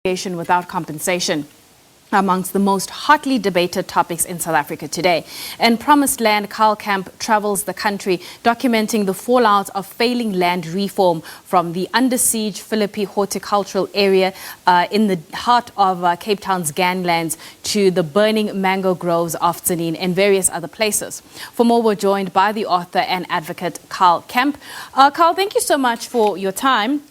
expropriation without compensation amongst the most hotly debated topics in South Africa today. And Promised Land Karl Kemp travels the country documenting the fallout of failing land reform from the under siege Philippi Horticultural Area in the heart of Cape Town's ganglands to the burning mango groves of Tzaneen and various other places. For more, we're joined by the author and advocate Karl Kemp. Karl, thank you so much for your time.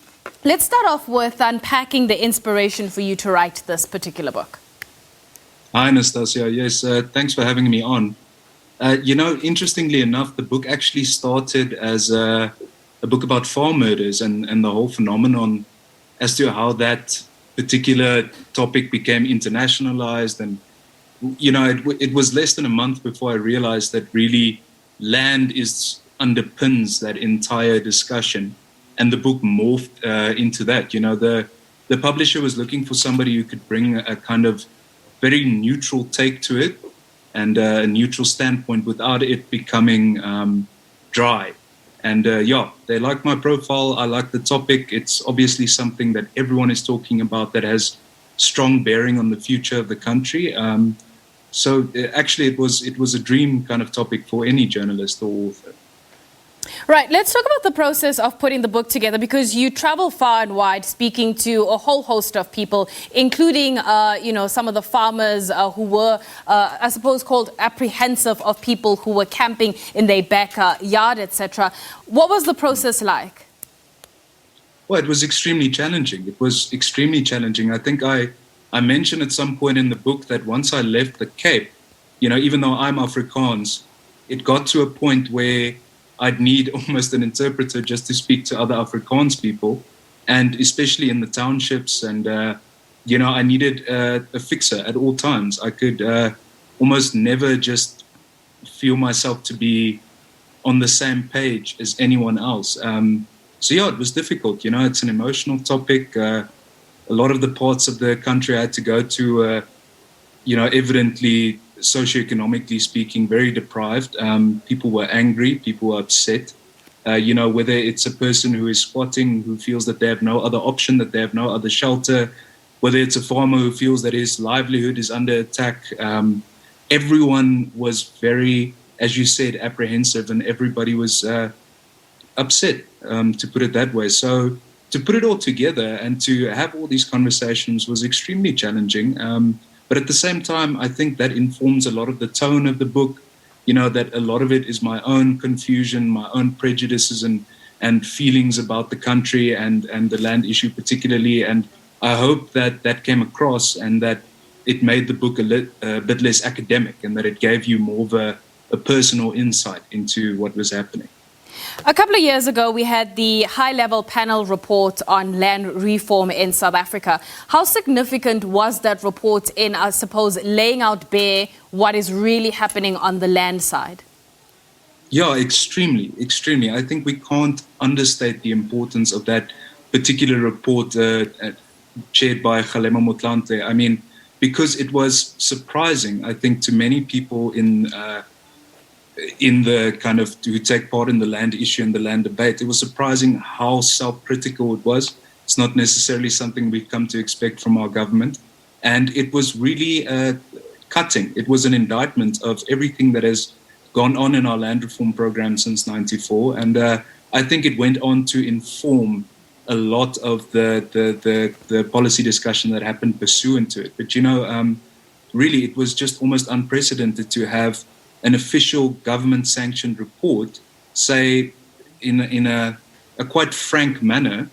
Let's start off with unpacking the inspiration for you to write this particular book. Hi, Anastasia. Yes, thanks for having me on. Interestingly enough, the book actually started as a book about farm murders and the whole phenomenon as to how that particular topic became internationalized. And, it was less than a month before I realized that really land underpins that entire discussion. And the book morphed into that. The publisher was looking for somebody who could bring a kind of very neutral take to it and a neutral standpoint without it becoming dry. And they like my profile. I like the topic. It's obviously something that everyone is talking about that has strong bearing on the future of the country. Actually, it was a dream kind of topic for any journalist or author. Right. Let's talk about the process of putting the book together, because you travel far and wide speaking to a whole host of people, including, some of the farmers who were, I suppose, called apprehensive of people who were camping in their backyard, etc. What was the process like? Well, it was extremely challenging. I think I mentioned at some point in the book that once I left the Cape, even though I'm Afrikaans, it got to a point where I'd need almost an interpreter just to speak to other Afrikaans people, and especially in the townships. And, I needed a fixer at all times. I could almost never just feel myself to be on the same page as anyone else. It was difficult. It's an emotional topic. A lot of the parts of the country I had to go to, evidently, socioeconomically speaking, very deprived. People were angry, people were upset. Whether it's a person who is squatting, who feels that they have no other option, that they have no other shelter, whether it's a farmer who feels that his livelihood is under attack. Everyone was very, as you said, apprehensive, and everybody was upset, to put it that way. So to put it all together and to have all these conversations was extremely challenging. But at the same time, I think that informs a lot of the tone of the book, that a lot of it is my own confusion, my own prejudices and feelings about the country and the land issue particularly. And I hope that came across and that it made the book a bit less academic and that it gave you more of a personal insight into what was happening. A couple of years ago, we had the HighLevel panel report on land reform in South Africa. How significant was that report in, I suppose, laying out bare what is really happening on the land side? Yeah, extremely. I think we can't understate the importance of that particular report chaired by Kgalema Motlanthe. I mean, because it was surprising, I think, to many people in the kind of to take part in the land issue and the land debate. It was surprising how self-critical it was. It's not necessarily something we've come to expect from our government. And it was really cutting. It was an indictment of everything that has gone on in our land reform program since '94. And I think it went on to inform a lot of the policy discussion that happened pursuant to it. But, really, it was just almost unprecedented to have an official government-sanctioned report say in a quite frank manner,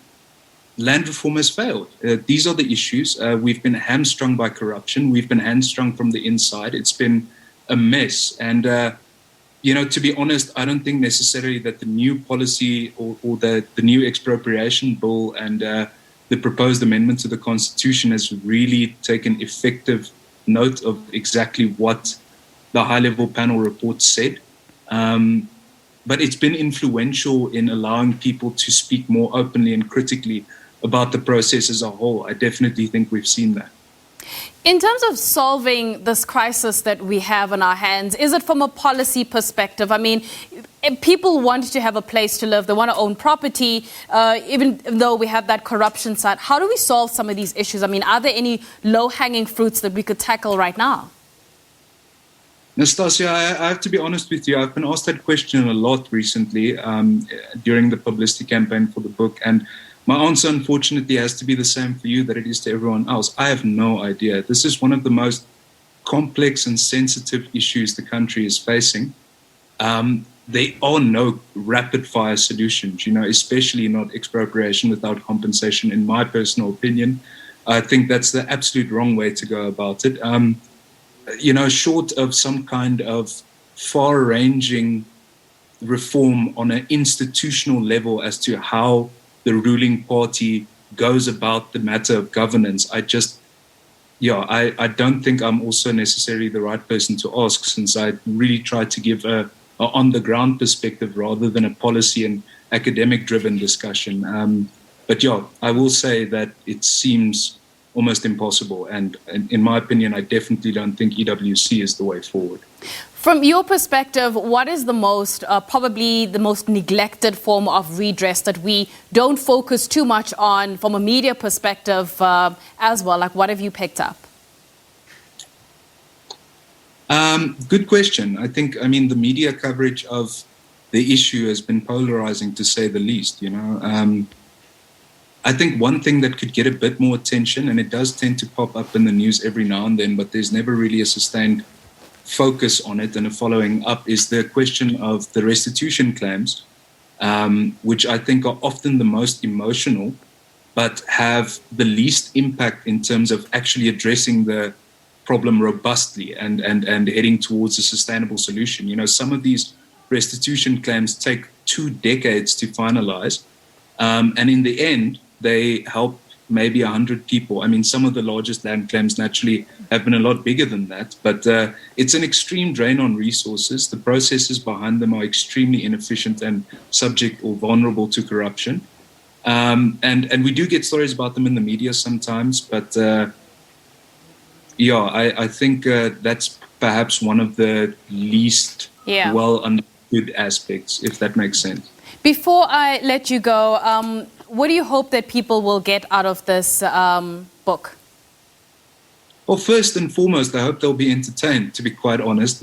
land reform has failed. These are the issues. We've been hamstrung by corruption. We've been hamstrung from the inside. It's been a mess. And, to be honest, I don't think necessarily that the new policy or the new expropriation bill and the proposed amendment to the Constitution has really taken effective note of exactly what the high-level panel report said. But it's been influential in allowing people to speak more openly and critically about the process as a whole. I definitely think we've seen that. In terms of solving this crisis that we have on our hands, is it from a policy perspective? I mean, people want to have a place to live. They want to own property, even though we have that corruption side. How do we solve some of these issues? I mean, are there any low-hanging fruits that we could tackle right now? Nastasia, I have to be honest with you. I've been asked that question a lot recently during the publicity campaign for the book. And my answer, unfortunately, has to be the same for you that it is to everyone else. I have no idea. This is one of the most complex and sensitive issues the country is facing. There are no rapid-fire solutions, especially not expropriation without compensation, in my personal opinion. I think that's the absolute wrong way to go about it. Short of some kind of far-ranging reform on an institutional level as to how the ruling party goes about the matter of governance, I don't think I'm also necessarily the right person to ask, since I really try to give a on-the-ground perspective rather than a policy and academic-driven discussion. But I will say that it seems almost impossible. And in my opinion, I definitely don't think EWC is the way forward. From your perspective, what is the most, probably the most neglected form of redress that we don't focus too much on from a media perspective as well? Like, what have you picked up? Good question. I mean, the media coverage of the issue has been polarizing, to say the least, I think one thing that could get a bit more attention, and it does tend to pop up in the news every now and then, but there's never really a sustained focus on it and a following up, is the question of the restitution claims, which I think are often the most emotional, but have the least impact in terms of actually addressing the problem robustly and heading towards a sustainable solution. Some of these restitution claims take 2 decades to finalize, and in the end, they help maybe 100 people. I mean, some of the largest land claims naturally have been a lot bigger than that, but it's an extreme drain on resources. The processes behind them are extremely inefficient and subject or vulnerable to corruption. And we do get stories about them in the media sometimes, but I think that's perhaps one of the least well understood aspects, if that makes sense. Before I let you go, what do you hope that people will get out of this book? Well, first and foremost, I hope they'll be entertained, to be quite honest.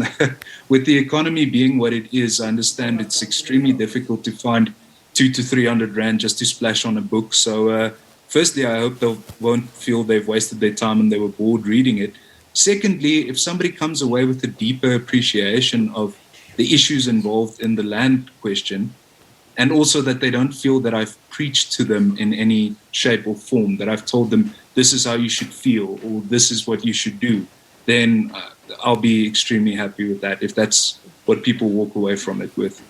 With the economy being what it is, I understand it's extremely difficult to find 200 to 300 Rand just to splash on a book. So firstly, I hope they won't feel they've wasted their time and they were bored reading it. Secondly, if somebody comes away with a deeper appreciation of the issues involved in the land question, and also that they don't feel that I've preached to them in any shape or form, that I've told them this is how you should feel or this is what you should do, then I'll be extremely happy with that, if that's what people walk away from it with.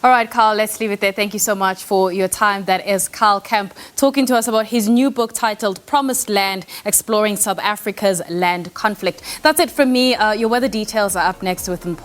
All right, Karl, let's leave it there. Thank you so much for your time. That is Karl Kemp talking to us about his new book titled Promised Land, Exploring South Africa's Land Conflict. That's it from me. Your weather details are up next with important